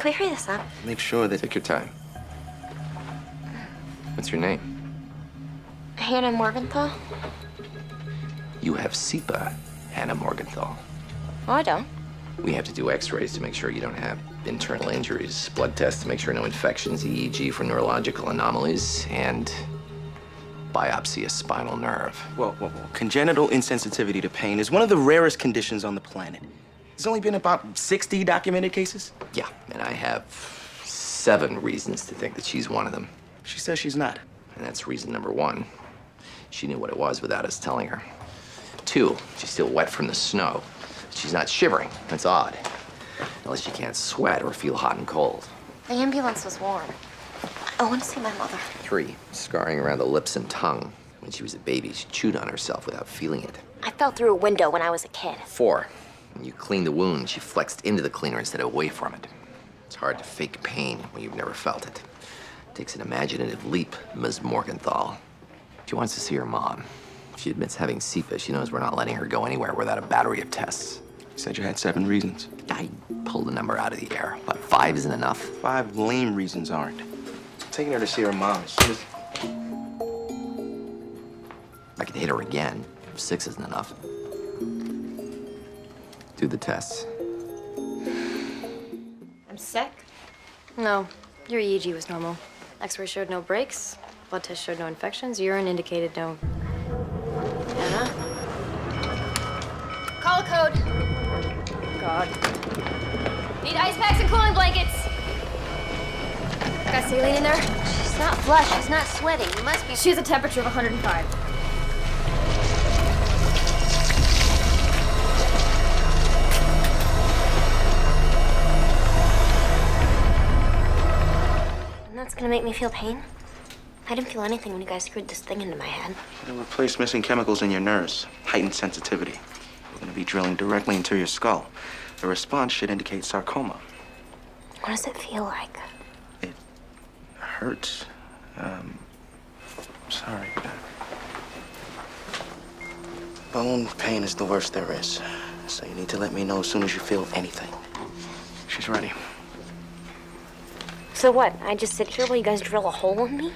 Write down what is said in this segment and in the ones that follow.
Can we hurry this up? Make sure that... Take your time. What's your name? Hannah Morgenthau? You have SEPA, Hannah Morgenthau. Oh, I don't. We have to do x-rays to make sure you don't have internal injuries, blood tests to make sure no infections, EEG for neurological anomalies, and biopsy a spinal nerve. Well, congenital insensitivity to pain is one of the rarest conditions on the planet. There's only been about 60 documented cases. Yeah, and I have 7 reasons to think that she's one of them. She says she's not. And that's reason number 1. She knew what it was without us telling her. 2, she's still wet from the snow. She's not shivering. That's odd. Unless she can't sweat or feel hot and cold. The ambulance was warm. I want to see my mother. 3, scarring around the lips and tongue. When she was a baby, she chewed on herself without feeling it. I fell through a window when I was a kid. 4, when you cleaned the wound, she flexed into the cleaner instead of away from it. It's hard to fake pain when you've never felt it. It takes an imaginative leap, Ms. Morgenthau. She wants to see her mom. She admits having SEPA. She knows we're not letting her go anywhere without a battery of tests. You said you had 7 reasons. I pulled the number out of the air. But 5 isn't enough. 5 lame reasons aren't. Taking her to see her mom. She was... I could hit her again if 6 isn't enough. Do the tests. I'm sick. No, your EEG was normal. X-ray showed no breaks. Blood test showed no infections. Urine indicated no... Anna? Call a code. God. Need ice packs and cooling blankets. Got saline in there? She's not flushed. She's not sweating. You must be... She has a temperature of 105. And that's gonna make me feel pain? I didn't feel anything when you guys screwed this thing into my head. It'll replace missing chemicals in your nerves. Heightened sensitivity. We're going to be drilling directly into your skull. The response should indicate sarcoma. What does it feel like? It hurts. Sorry. Bone pain is the worst there is. So you need to let me know as soon as you feel anything. She's ready. So what? I just sit here while you guys drill a hole in me?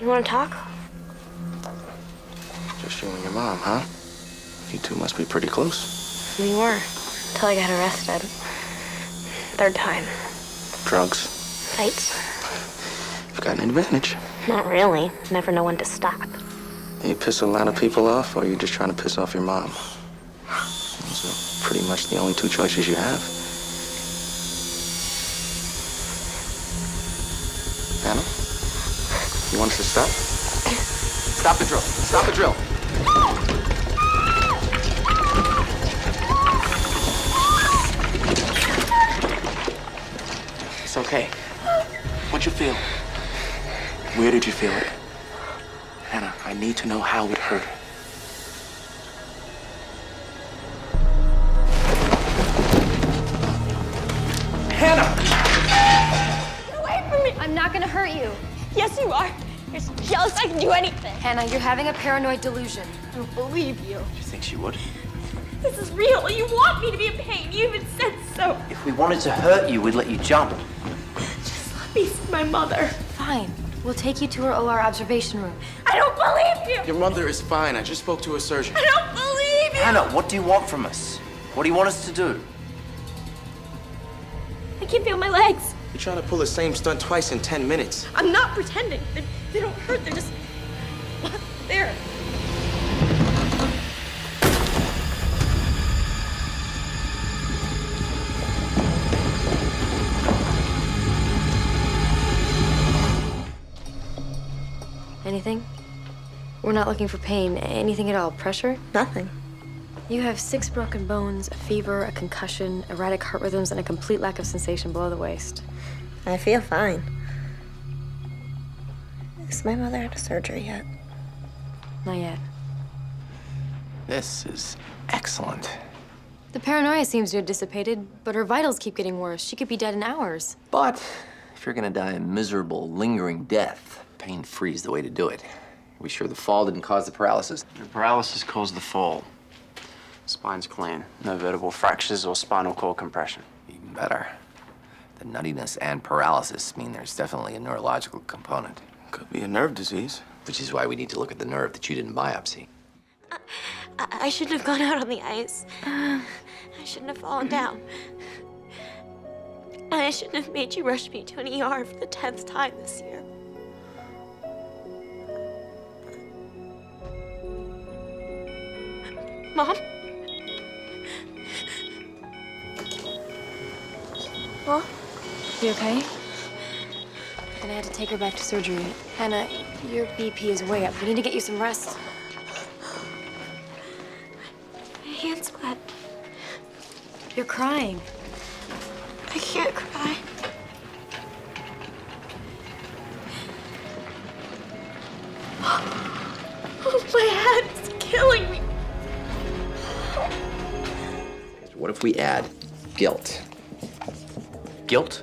You want to talk? Just you and your mom, huh? You two must be pretty close. We were, until I got arrested. 3rd time. Drugs. Fights? You've got an advantage. Not really. Never know when to stop. You piss a lot of people off, or you're just trying to piss off your mom. Those are pretty much the only 2 choices you have. Anna? You want us to stop? Stop the drill. Stop the drill. It's okay. What'd you feel? Where did you feel it? Anna, I need to know how it hurt. Hannah! Get away from me! I'm not gonna hurt you. Yes, you are. You're so jealous I can do anything. Hannah, you're having a paranoid delusion. I don't believe you. Do you think she would? This is real. You want me to be in pain. You even said so. If we wanted to hurt you, we'd let you jump. Just let me see my mother. Fine. We'll take you to her OR observation room. I don't believe you. Your mother is fine. I just spoke to a surgeon. I don't believe you. Hannah, what do you want from us? What do you want us to do? I can't feel my legs. You're trying to pull the same stunt twice in 10 minutes. I'm not pretending. They don't hurt. They're just there. Anything? We're not looking for pain. Anything at all? Pressure? Nothing. You have 6 broken bones, a fever, a concussion, erratic heart rhythms, and a complete lack of sensation below the waist. I feel fine. Has my mother had a surgery yet? Not yet. This is excellent. The paranoia seems to have dissipated, but her vitals keep getting worse. She could be dead in hours. But if you're gonna die a miserable, lingering death, pain-free is the way to do it. Are we sure the fall didn't cause the paralysis? The paralysis caused the fall. Spine's clean. No vertebral fractures or spinal cord compression. You better. The nuttiness and paralysis mean there's definitely a neurological component, Could be a nerve disease. which is why we need to look at the nerve that you didn't biopsy. I shouldn't have gone out on the ice. I shouldn't have fallen down. And I shouldn't have made you rush me to an ER for the 10th time this year. Mom? Mom? You okay? Then I had to take her back to surgery. Hannah, your BP is way up. We need to get you some rest. My hand's wet. You're crying. I can't cry. My head's killing me. What if we add guilt? Guilt?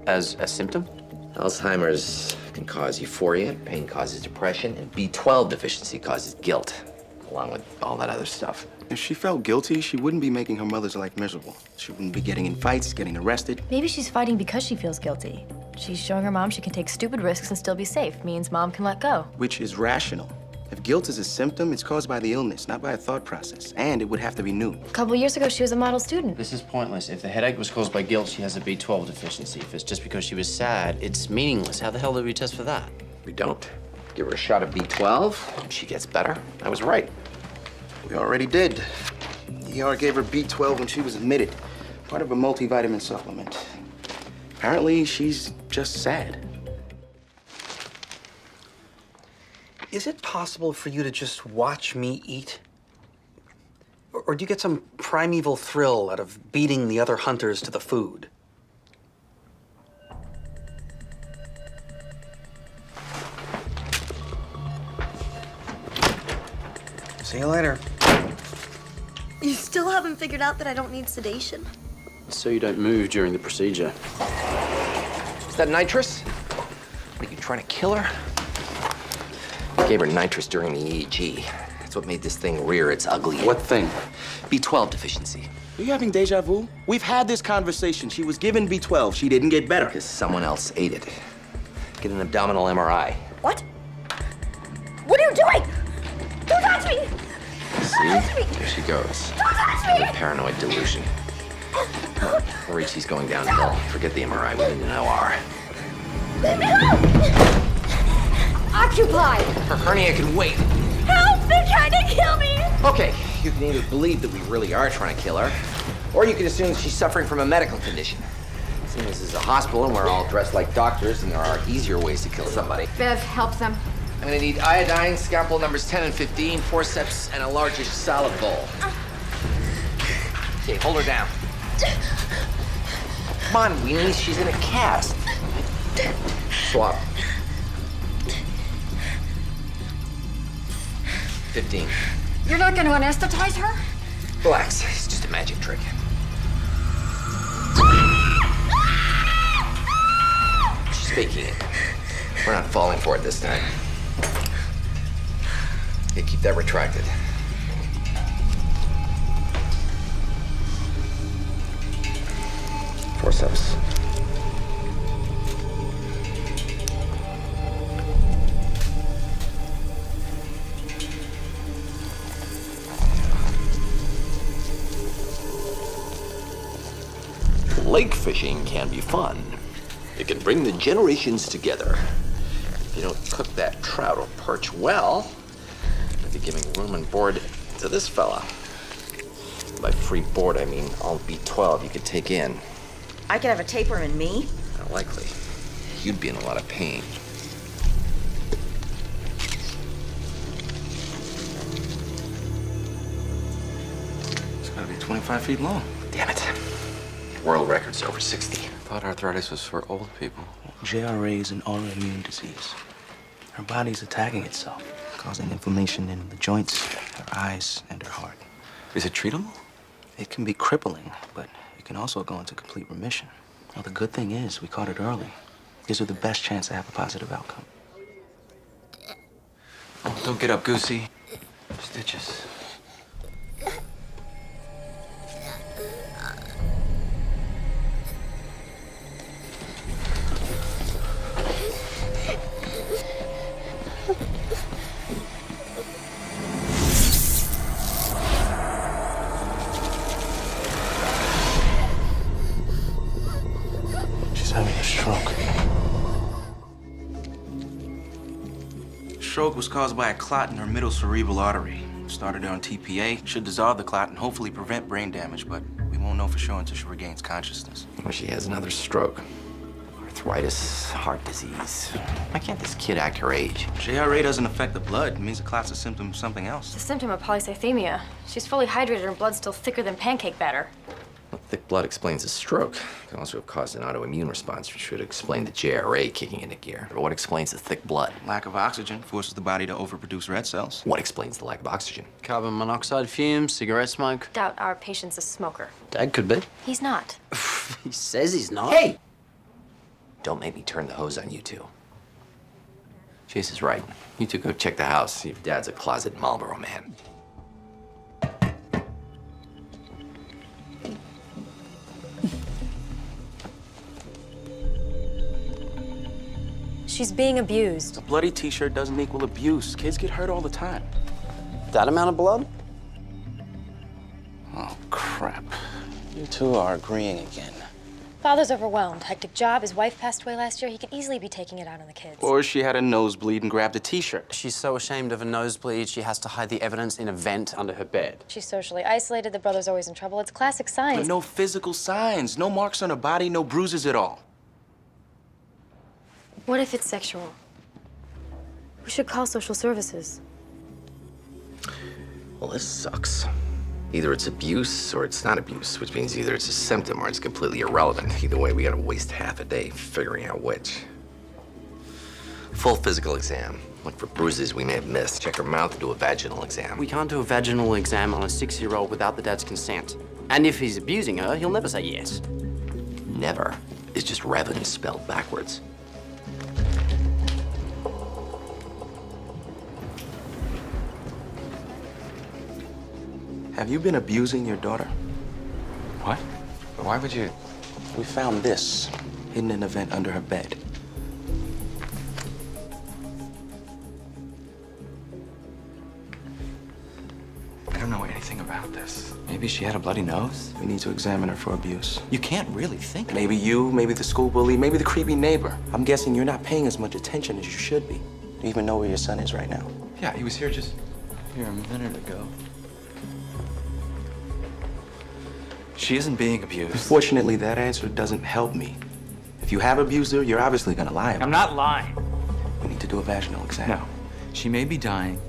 As a symptom? Alzheimer's can cause euphoria, pain causes depression, and B12 deficiency causes guilt, along with all that other stuff. If she felt guilty, she wouldn't be making her mother's life miserable. She wouldn't be getting in fights, getting arrested. Maybe she's fighting because she feels guilty. She's showing her mom she can take stupid risks and still be safe. Means mom can let go. Which is rational. If guilt is a symptom, it's caused by the illness, not by a thought process. And it would have to be new. A couple years ago, she was a model student. This is pointless. If the headache was caused by guilt, she has a B12 deficiency. If it's just because she was sad, it's meaningless. How the hell do we test for that? We don't. Give her a shot of B12, and she gets better. I was right. We already did. ER gave her B12 when she was admitted. Part of a multivitamin supplement. Apparently, she's just sad. Is it possible for you to just watch me eat? Or do you get some primeval thrill out of beating the other hunters to the food? See you later. You still haven't figured out that I don't need sedation? So you don't move during the procedure. Is that nitrous? What, are you trying to kill her? I gave her nitrous during the EEG. That's what made this thing rear its ugly head. What thing? B12 deficiency. Are you having deja vu? We've had this conversation. She was given B12. She didn't get better. Because someone else ate it. Get an abdominal MRI. What? What are you doing? Don't touch me! See? touch me! There she goes. Don't touch me! Another paranoid delusion. Mauricie's going downhill. Forget the MRI. We need an OR. Let me help! Occupy! Her hernia can wait. Help! They're trying to kill me! Okay, you can either believe that we really are trying to kill her, or you can assume she's suffering from a medical condition. Seeing this is a hospital and we're all dressed like doctors and there are easier ways to kill somebody. Bev, help them. I'm gonna need iodine, scalpel numbers 10 and 15, forceps, and a largish salad bowl. Okay, hold her down. Come on, weenie, she's in a cast. Swap. 15. You're not going to anesthetize her? Relax, it's just a magic trick. She's faking it. We're not falling for it this time. Okay, keep that retracted. Forceps. Lake fishing can be fun. It can bring the generations together. If you don't cook that trout or perch well, you'll be giving room and board to this fella. By free board, I mean all B12 you could take in. I could have a tapeworm in me. Not likely. You'd be in a lot of pain. It's gotta be 25 feet long. Damn it. World record's over 60. Thought arthritis was for old people. JRA is an autoimmune disease. Her body's attacking itself, causing inflammation in the joints, her eyes, and her heart. Is it treatable? It can be crippling, but it can also go into complete remission. Now, the good thing is we caught it early. Gives her the best chance to have a positive outcome. Oh, don't get up, Goosey. Stitches. stroke was caused by a clot in her middle cerebral artery. Started her on TPA, should dissolve the clot and hopefully prevent brain damage, but we won't know for sure until she regains consciousness. Or she has another stroke. Arthritis, heart disease. Why can't this kid act her age? JRA doesn't affect the blood. It means the clot's a symptom of something It's else. a symptom of polycythemia. She's fully hydrated, her blood's still thicker than pancake batter. Well, thick blood explains a stroke. It can also have caused an autoimmune response, which should explain the JRA kicking into gear. But what explains the thick blood? Lack of oxygen forces the body to overproduce red cells. What explains the lack of oxygen? Carbon monoxide fumes, cigarette smoke. Doubt our patient's a smoker. Dad could be. He's not. He says he's not. Hey! Don't make me turn the hose on you two. Chase is right. You two go check the house, see if Dad's a closet Marlboro man. She's being abused. A bloody t-shirt doesn't equal abuse. Kids get hurt all the time. That amount of blood? Oh, crap. You two are agreeing again. Father's overwhelmed. Hectic job. His wife passed away last year. He could easily be taking it out on the kids. Or she had a nosebleed and grabbed a t-shirt. She's so ashamed of a nosebleed, she has to hide the evidence in a vent under her bed. She's socially isolated. The brother's always in trouble. It's classic But signs. no physical signs, no marks on her body, no bruises at all. What if it's sexual? We should call social services. Well, this sucks. Either it's abuse or it's not abuse, which means either it's a symptom or it's completely irrelevant. Either way, we gotta waste half a day figuring out which. Full physical exam. Look for bruises we may have missed. Check her mouth, do a vaginal exam. We can't do a vaginal exam on a 6-year-old without the dad's consent. And if he's abusing her, he'll never say yes. Never is just Revan spelled backwards. Have you been abusing your daughter? What? Why would you? We found this hidden in a vent under her bed. I don't know anything about this. Maybe she had a bloody nose? We need to examine her for abuse. You can't really think. Maybe you, maybe the school bully, maybe the creepy neighbor. I'm guessing you're not paying as much attention as you should be. Do you even know where your son is right now? Yeah, he was here a minute ago. She isn't being abused. Unfortunately, that answer doesn't help me. If you have abused her, you're obviously gonna lie about I'm not lying. it. We need to do a vaginal exam. No. She may be dying.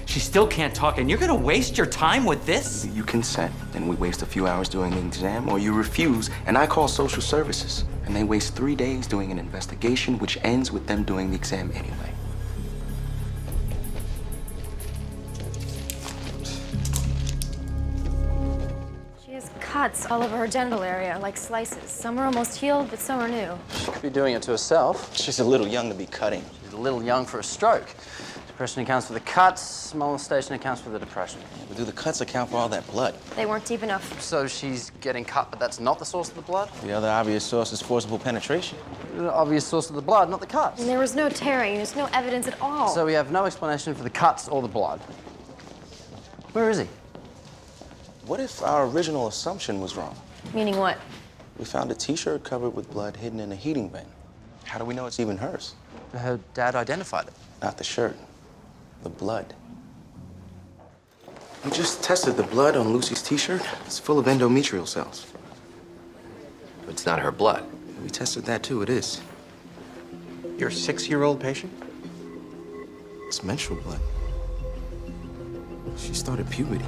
She still can't talk, and you're gonna waste your time with this? You consent, and we waste a few hours doing the exam, or you refuse, and I call social services. And they waste 3 days doing an investigation, which ends with them doing the exam anyway. She has cuts all over her genital area, like slices. Some are almost healed, but some are new. She could be doing it to herself. She's a little young to be cutting. She's a little young for a stroke. Depression accounts for the cuts, molestation accounts for the depression. But do the cuts account for all that blood? They weren't deep enough. So she's getting cut, but that's not the source of the blood? The other obvious source is forcible penetration. The obvious source of the blood, not the cuts. And there was no tearing. There's no evidence at all. So we have no explanation for the cuts or the blood. Where is he? What if our original assumption was wrong? Meaning what? We found a t-shirt covered with blood hidden in a heating vent. How do we know it's even hers? Her dad identified it. Not the shirt, the blood. We just tested the blood on Lucy's t-shirt. It's full of endometrial cells. It's not her blood. We tested that too, it is. Your 6-year-old patient? It's menstrual blood. She started puberty.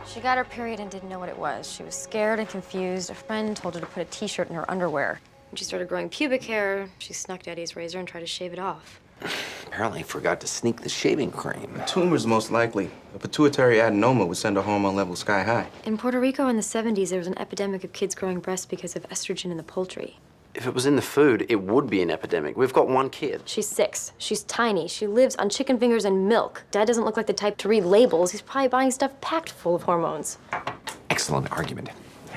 She got her period and didn't know what it was. She was scared and confused. A friend told her to put a t-shirt in her underwear. When she started growing pubic hair, she snuck Daddy's razor and tried to shave it off. Apparently forgot to sneak the shaving cream. A tumor's most likely. A pituitary adenoma would send her hormone levels sky high. In Puerto Rico in the 70s, there was an epidemic of kids growing breasts because of estrogen in the poultry. If it was in the food, it would be an epidemic. We've got one kid. She's 6. She's tiny. She lives on chicken fingers and milk. Dad doesn't look like the type to read labels. He's probably buying stuff packed full of hormones. Excellent argument.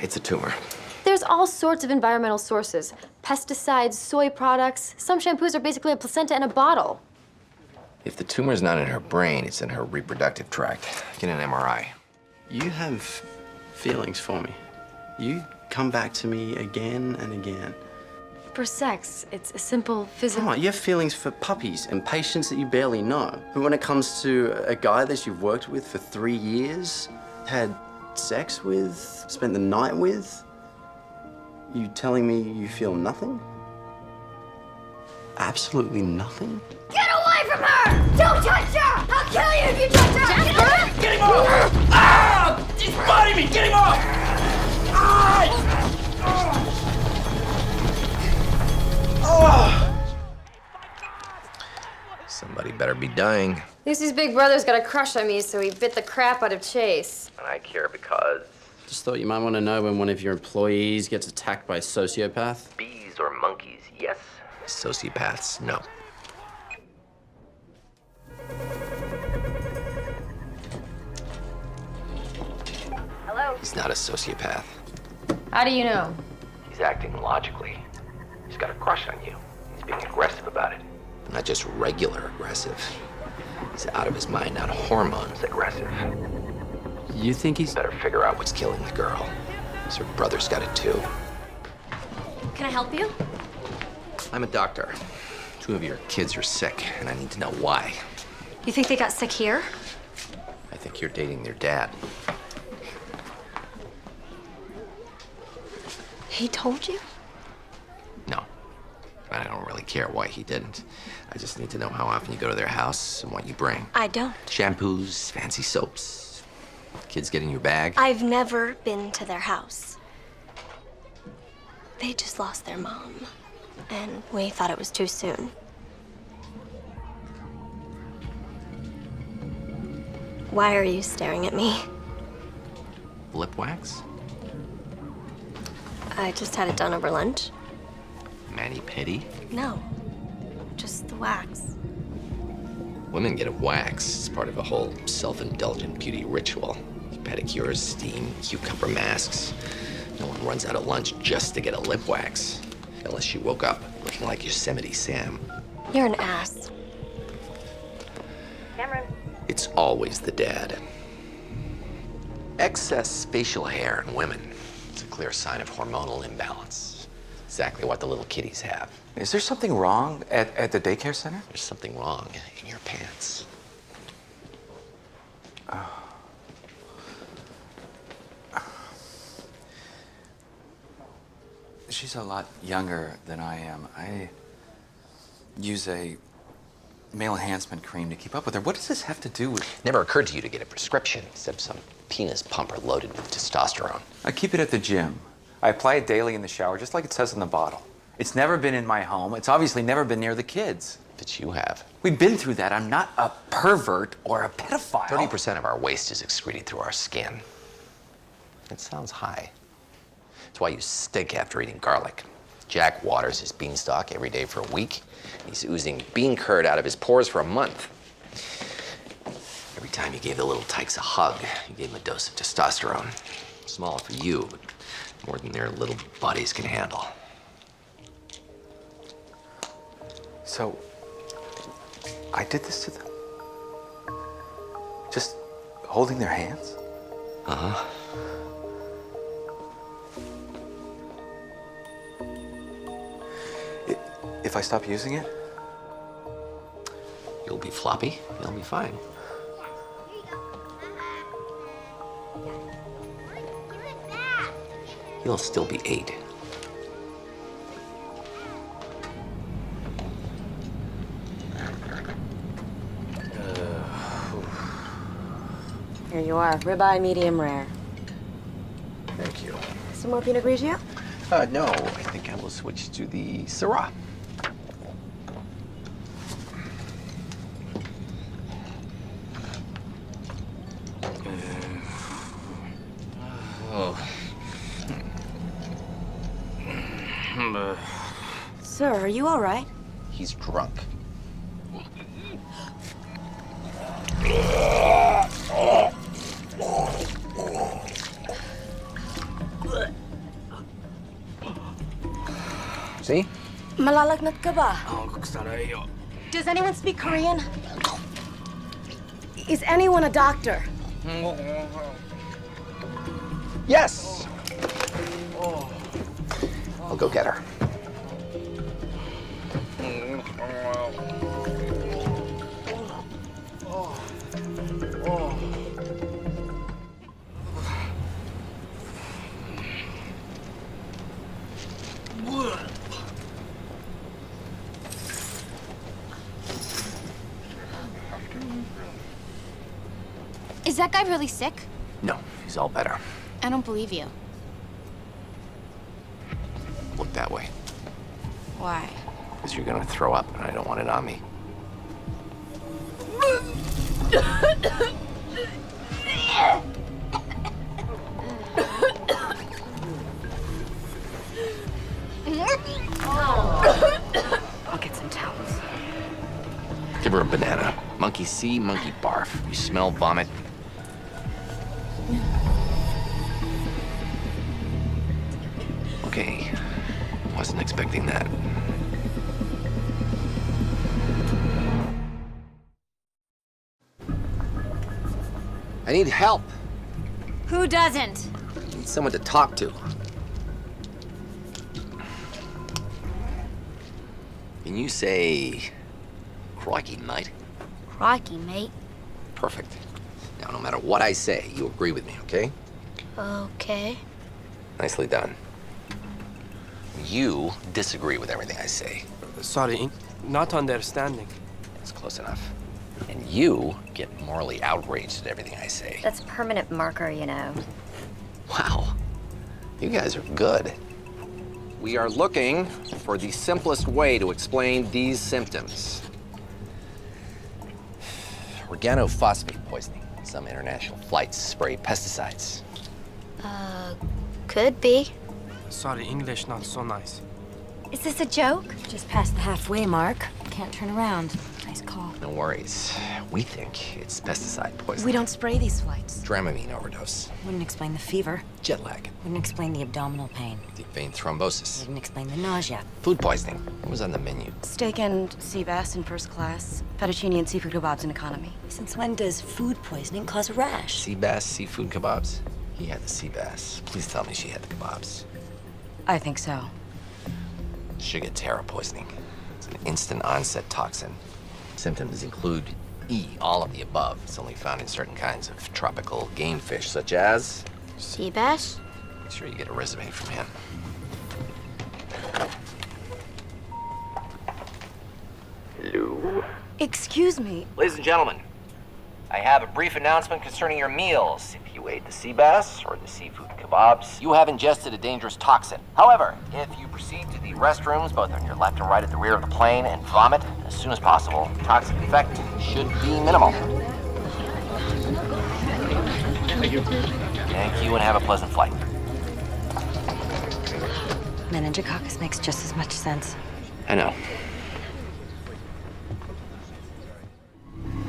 It's a tumor. There's all sorts of environmental sources. Pesticides, soy products. Some shampoos are basically a placenta in a bottle. If the tumor's not in her brain, it's in her reproductive tract. Get an MRI. You have feelings for me. You come back to me again and again. For sex, it's a simple physical... Come on, you have feelings for puppies and patients that you barely know. But when it comes to a guy that you've worked with for 3 years, had sex with, spent the night with, you telling me you feel nothing? Absolutely nothing? Get away from her! Don't touch her! I'll kill you if you touch her! Jasper! Get him off! Ah! He's biting me! Get him off! Ah! Somebody better be dying. Lucy's big brother's got a crush on me, so he bit the crap out of Chase. And I care because Just thought you might want to know when one of your employees gets attacked by a sociopath. bees or monkeys, yes. Sociopaths, no. Hello? He's not a sociopath. How do you know? He's acting logically. He's got a crush on you. He's being aggressive about it. Not just regular aggressive. He's out of his mind, not hormones aggressive. You think he's... Better figure out what's killing the girl. His her brother's got it too. Can I help you? I'm a doctor. 2 of your kids are sick, and I need to know why. You think they got sick here? I think you're dating their dad. He told you? No. I don't really care why he didn't. I just need to know how often you go to their house and what you bring. I don't. Shampoos, fancy soaps. Kids get in your bag. I've never been to their house. They just lost their mom, and we thought it was too soon. Why are you staring at me? Lip wax? I just had it done over lunch. Mani-pedi? No, just the wax. Women get a wax. It's part of a whole self-indulgent beauty ritual. Pedicures, steam, cucumber masks. No one runs out of lunch just to get a lip wax. Unless you woke up looking like Yosemite Sam. You're an ass. Cameron. It's always the dad. Excess facial hair in women. It's a clear sign of hormonal imbalance. Exactly what the little kitties have. Is there something wrong at the daycare center? There's something wrong in your pants. She's a lot younger than I am. I use a male enhancement cream to keep up with her. What does this have to do with... Never occurred to you to get a prescription, except some penis pumper loaded with testosterone. I keep it at the gym. I apply it daily in the shower, just like it says on the bottle. It's never been in my home. It's obviously never been near the kids. But you have. We've been through that. I'm not a pervert or a pedophile. 30% of our waste is excreted through our skin. It sounds high. That's why you stink after eating garlic. Jack waters his beanstalk every day for a week. He's oozing bean curd out of his pores for a month. Every time you gave the little tykes a hug, you gave them a dose of testosterone. Small for you, but more than their little bodies can handle. So, I did this to them? Just holding their hands? Uh-huh. If I stop using it? You'll be floppy. You'll be fine. You'll still be 8. Here you are, ribeye medium rare. Thank you. Some more Pinot Grigio? No, I think I will switch to the Syrah. Sir, are you all right? He's drunk. See? Malalagnat ka ba? Does anyone speak Korean? Is anyone a doctor? Yes! I'll go get her. Is that guy really sick? No, he's all better. I don't believe you. Look that way. Why? Because you're gonna throw up, and I don't want it on me. I'll get some towels. Give her a banana. Monkey see, monkey barf. You smell vomit. Okay. Wasn't expecting that. I need help. Who doesn't? I need someone to talk to. Can you say, crikey, mate? Crikey, mate. Perfect. Now, no matter what I say, you agree with me, okay? Okay. Nicely done. You disagree with everything I say. Sorry, not understanding. It's close enough. And you get morally outraged at everything I say. That's permanent marker, you know. Wow. You guys are good. We are looking for the simplest way to explain these symptoms. Organophosphate poisoning. Some international flights spray pesticides. Could be. Sorry, English not so nice. Is this a joke? Just past the halfway mark. Can't turn around. Nice call. No worries. We think it's pesticide poisoning. We don't spray these flights. Dramamine overdose. Wouldn't explain the fever. Jet lag. Wouldn't explain the abdominal pain. Deep vein thrombosis. Wouldn't explain the nausea. Food poisoning. What was on the menu? Steak and sea bass in first class. Fettuccine and seafood kebabs in economy. Since when does food poisoning cause a rash? Sea bass, seafood kebabs. He had the sea bass. Please tell me she had the kebabs. I think so. Shigatera poisoning. It's an instant onset toxin. Symptoms include E, all of the above. It's only found in certain kinds of tropical game fish, such as... Sea bass? Make sure you get a resume from him. Hello? Excuse me. Ladies and gentlemen, I have a brief announcement concerning your meals. If you ate the sea bass or the seafood kebabs, you have ingested a dangerous toxin. However, if you proceed to the restrooms, both on your left and right at the rear of the plane, and vomit as soon as possible, the toxic effect should be minimal. Thank you, and have a pleasant flight. Meningococcus makes just as much sense. I know.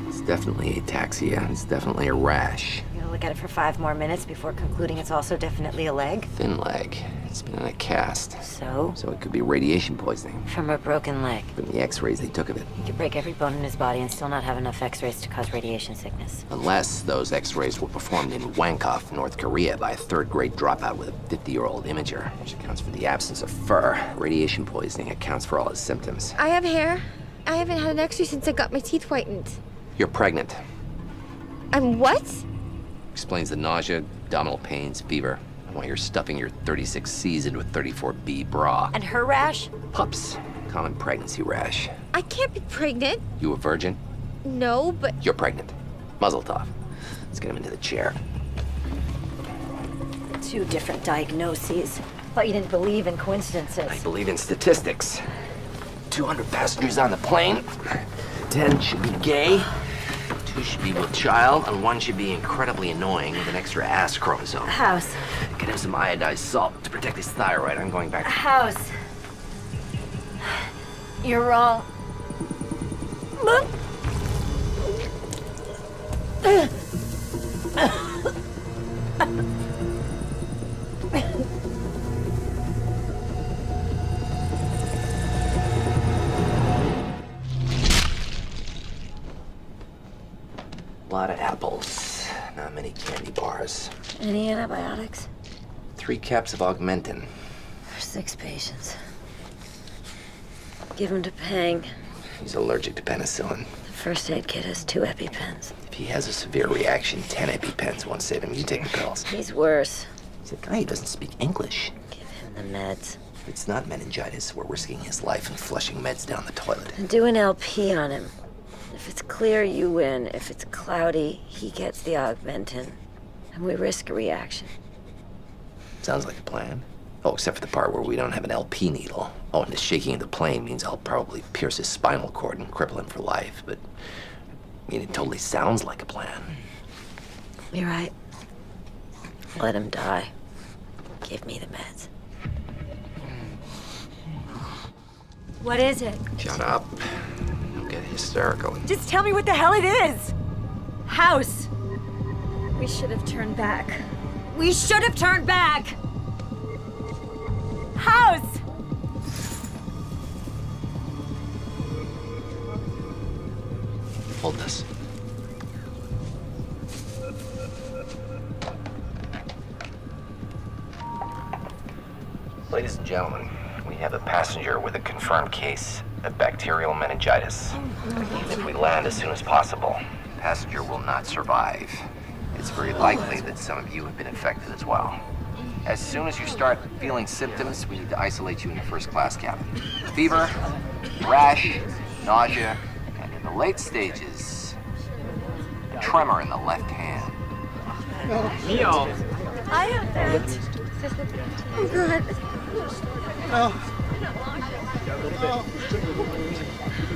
It's definitely ataxia. It's definitely a rash. You're gonna look at it for 5 more minutes before concluding it's also definitely a leg? Thin leg. It's been in a cast. So? So it could be radiation poisoning. From a broken leg. From the x-rays they took of it. He could break every bone in his body and still not have enough x-rays to cause radiation sickness. Unless those x-rays were performed in Wangkok, North Korea by a third-grade dropout with a 50-year-old imager, which accounts for the absence of fur. Radiation poisoning accounts for all his symptoms. I have hair. I haven't had an x-ray since I got my teeth whitened. You're pregnant. I'm what? Explains the nausea, abdominal pains, fever, and why you're stuffing your 36Cs into a 34B bra. And her rash? Pups. Common pregnancy rash. I can't be pregnant. You a virgin? No, but... You're pregnant. Muzzle tough. Let's get him into the chair. 2 different diagnoses. Thought you didn't believe in coincidences. I believe in statistics. 200 passengers on the plane. 10 should be gay. 2 should be with child, and 1 should be incredibly annoying with an extra ass chromosome. House. Get him some iodized salt to protect his thyroid. I'm going back. House. You're wrong. A lot of apples, not many candy bars. Any antibiotics? 3 caps of Augmentin. For 6 patients. Give him to Pang. He's allergic to penicillin. The first aid kit has 2 EpiPens. If he has a severe reaction, 10 EpiPens won't save him. You take the pills. He's worse. He's a guy who doesn't speak English. Give him the meds. If it's not meningitis, we're risking his life and flushing meds down the toilet. And do an LP on him. If it's clear, you win. If it's cloudy, he gets the augmentin. And we risk a reaction. Sounds like a plan. Oh, except for the part where we don't have an LP needle. Oh, and the shaking of the plane means I'll probably pierce his spinal cord and cripple him for life, but I mean, it totally sounds like a plan. You're right. Let him die. Give me the meds. What is it? Shut up. Don't get hysterical. Just tell me what the hell it is! House! We should have turned back. We should have turned back! House! Hold this. Ladies and gentlemen, we have a passenger with a confirmed case of bacterial meningitis. If we land as soon as possible, the passenger will not survive. It's very likely that some of you have been infected as well. As soon as you start feeling symptoms, we need to isolate you in the first-class cabin. Fever, rash, nausea, and in the late stages, tremor in the left hand. Neo. I have that. Oh, God.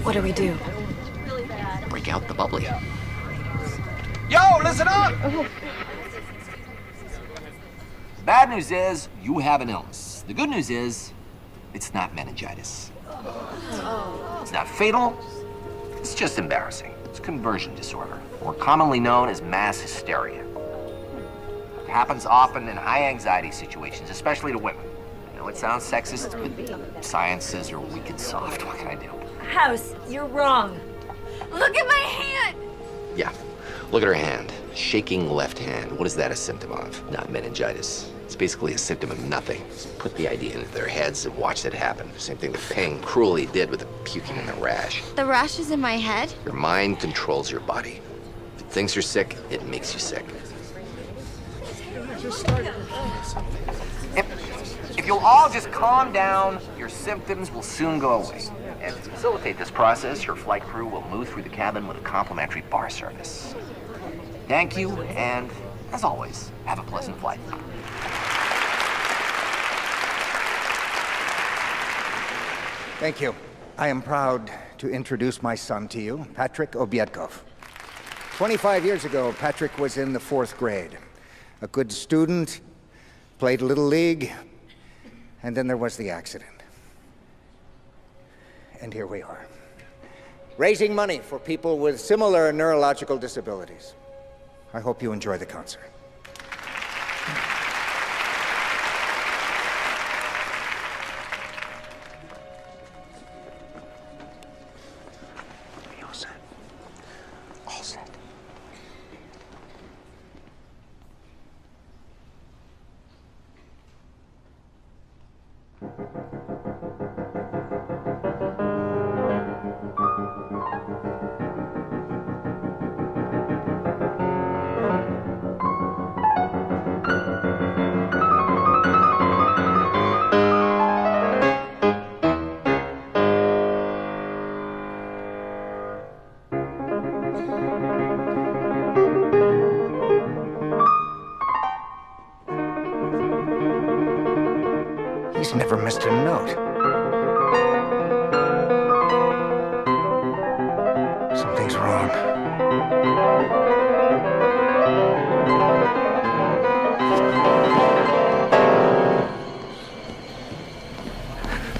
What do we do? Break out the bubbly. Yo, listen up! Bad news is, you have an illness. The good news is, it's not meningitis. It's not fatal, it's just embarrassing. It's conversion disorder, or commonly known as mass hysteria. It happens often in high anxiety situations, especially to women. I know it sounds sexist, but science says you're weak and soft. What can I do? House, you're wrong. Look at my hand! Yeah, look at her hand. Shaking left hand. What is that a symptom of? Not meningitis. It's basically a symptom of nothing. Just put the idea into their heads and watch it happen. Same thing that Peng cruelly did with the puking and the rash. The rash is in my head? Your mind controls your body. If it thinks you're sick, it makes you sick. If you'll all just calm down, your symptoms will soon go away. And to facilitate this process, your flight crew will move through the cabin with a complimentary bar service. Thank you, and as always, have a pleasant flight. Thank you. I am proud to introduce my son to you, Patrick Obietkov. 25 years ago, Patrick was in the 4th grade. A good student, played Little League, and then there was the accident. And here we are, raising money for people with similar neurological disabilities. I hope you enjoy the concert. All set. All set. He's never missed a note. Something's wrong.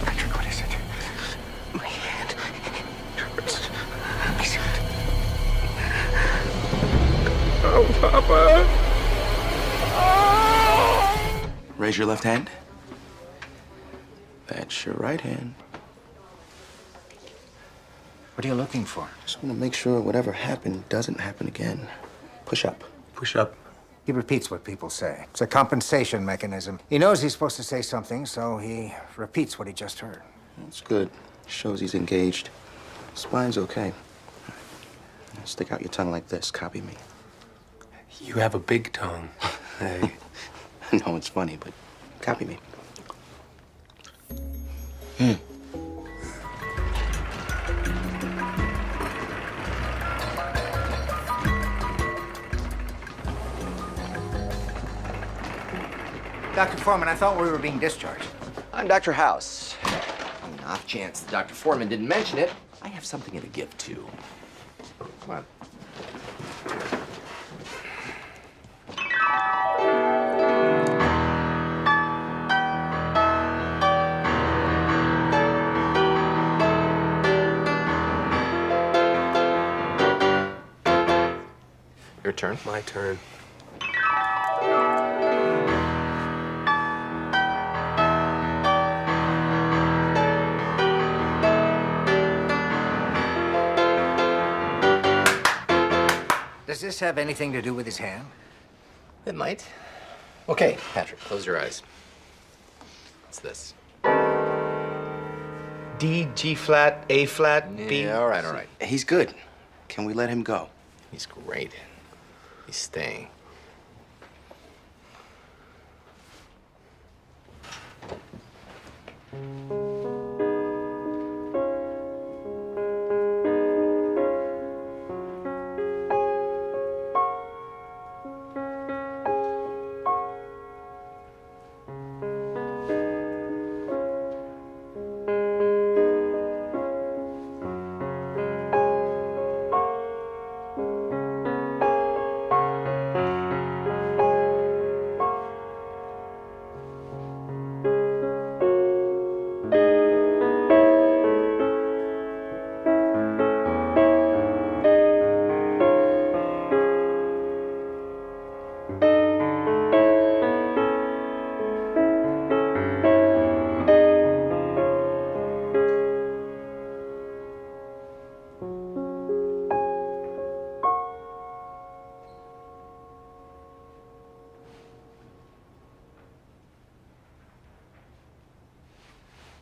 Patrick, what is it? My hand hurts. Is it? Oh, Papa! Raise your left hand. That's your right hand. What are you looking for? Just want to make sure whatever happened doesn't happen again. Push up. Push up. He repeats what people say. It's a compensation mechanism. He knows he's supposed to say something, so he repeats what he just heard. That's good. Shows he's engaged. Spine's okay. Stick out your tongue like this. Copy me. You have a big tongue. Hey. I know it's funny, but copy me. Dr. Foreman, I thought we were being discharged. I'm Dr. House. On the off chance that Dr. Foreman didn't mention it, I have something to give to. Come on. Your turn. My turn. Does this have anything to do with his hand? It might. Okay, Patrick, close your eyes. What's this? D, G flat, A flat, B. Yeah, all right. He's good. Can we let him go? He's great. He's staying.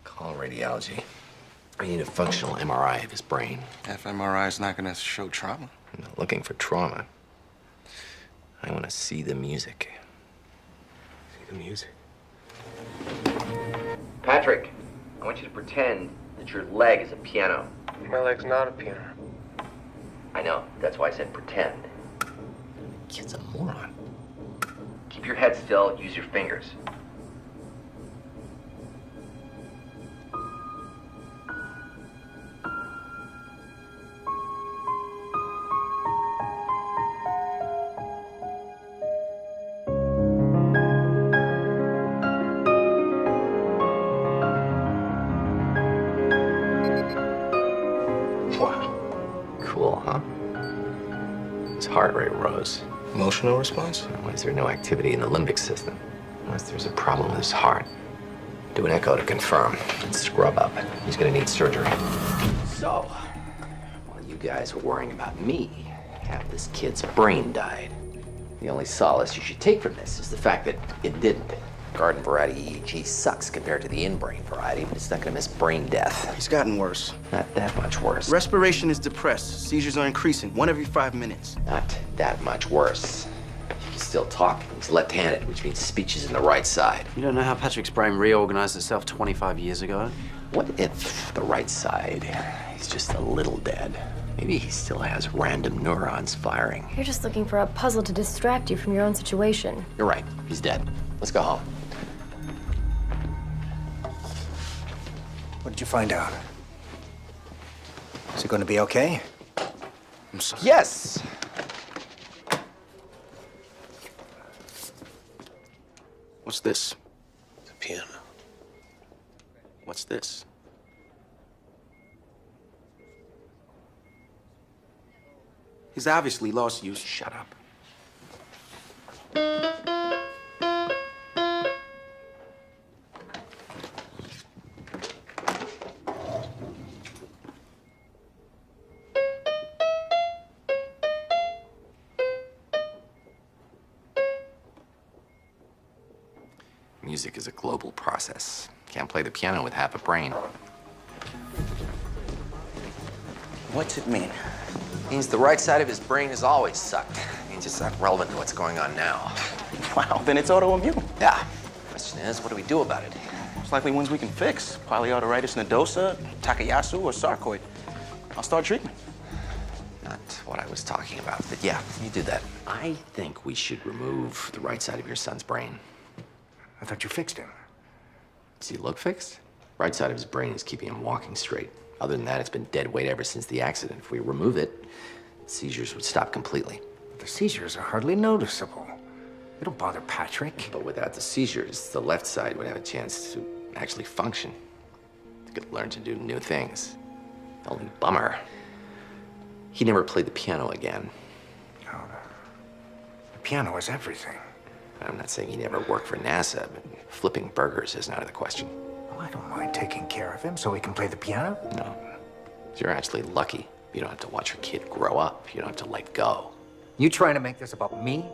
Call radiology. I need a functional MRI of his brain. fMRI is not gonna show trauma. I'm not looking for trauma. I want to see the music. See the music. Patrick, I want you to pretend that your leg is a piano. My leg's not a piano. I know. That's why I said pretend. Kid's a moron. Keep your head still. Use your fingers. Cool, huh? His heart rate rose. Emotional response? Why is there no activity in the limbic system? Unless there's a problem with his heart. Do an echo to confirm. And scrub up. He's gonna need surgery. So, while you guys were worrying about me, half this kid's brain died. The only solace you should take from this is the fact that it didn't. Garden variety EEG sucks compared to the in-brain variety, but it's not gonna miss brain death. He's gotten worse. Not that much worse. Respiration is depressed. Seizures are increasing, 1 every 5 minutes. Not that much worse. He can still talk. He's left-handed, which means speech is in the right side. You don't know how Patrick's brain reorganized itself 25 years ago? What if the right side is just a little dead? Maybe he still has random neurons firing. You're just looking for a puzzle to distract you from your own situation. You're right. He's dead. Let's go home. What did you find out? Is it going to be okay? I'm sorry. Yes! What's this? It's a piano. What's this? He's obviously lost use. Shut up. Music is a global process. Can't play the piano with half a brain. What's it mean? Means the right side of his brain has always sucked. Means it's not relevant to what's going on now. Wow, then it's autoimmune. Yeah. Question is, what do we do about it? Most likely ones we can fix. Polyarteritis nodosa, Takayasu, or sarcoid. I'll start treatment. Not what I was talking about, but yeah, you do that. I think we should remove the right side of your son's brain. I thought you fixed him. Does he look fixed? Right side of his brain is keeping him walking straight. Other than that, it's been dead weight ever since the accident. If we remove it, seizures would stop completely. The seizures are hardly noticeable. They don't bother Patrick. But without the seizures, the left side would have a chance to actually function. He could learn to do new things. The only bummer, he never played the piano again. No, the piano is everything. I'm not saying he never worked for NASA, but flipping burgers isn't out of the question. Well, I don't mind taking care of him so he can play the piano. No. You're actually lucky. You don't have to watch your kid grow up. You don't have to let go. You trying to make this about me?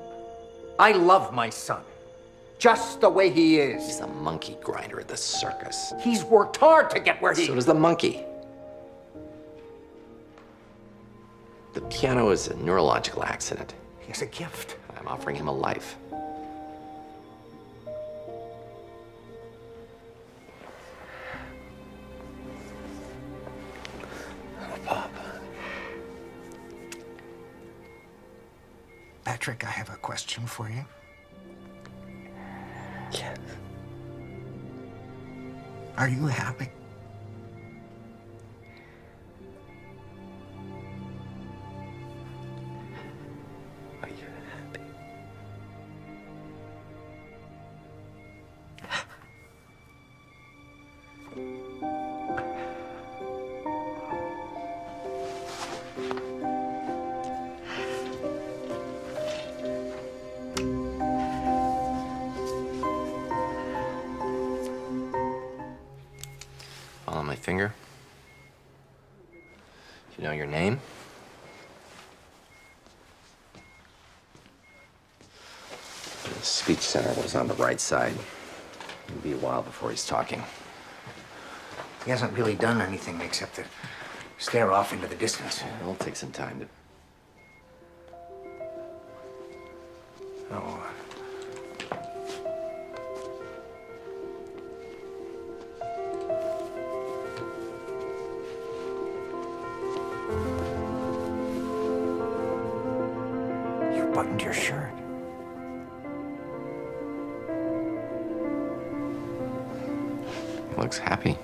I love my son. Just the way he is. He's the monkey grinder at the circus. He's worked hard to get where he... So does the monkey. The piano is a neurological accident. He has a gift. I'm offering him a life. Patrick, I have a question for you. Yes. Are you happy? Are you happy? Follow my finger. You know your name? The speech center was on the right side. It'll be a while before he's talking. He hasn't really done anything except to stare off into the distance. It'll take some time to... Oh. You buttoned your shirt. He looks happy.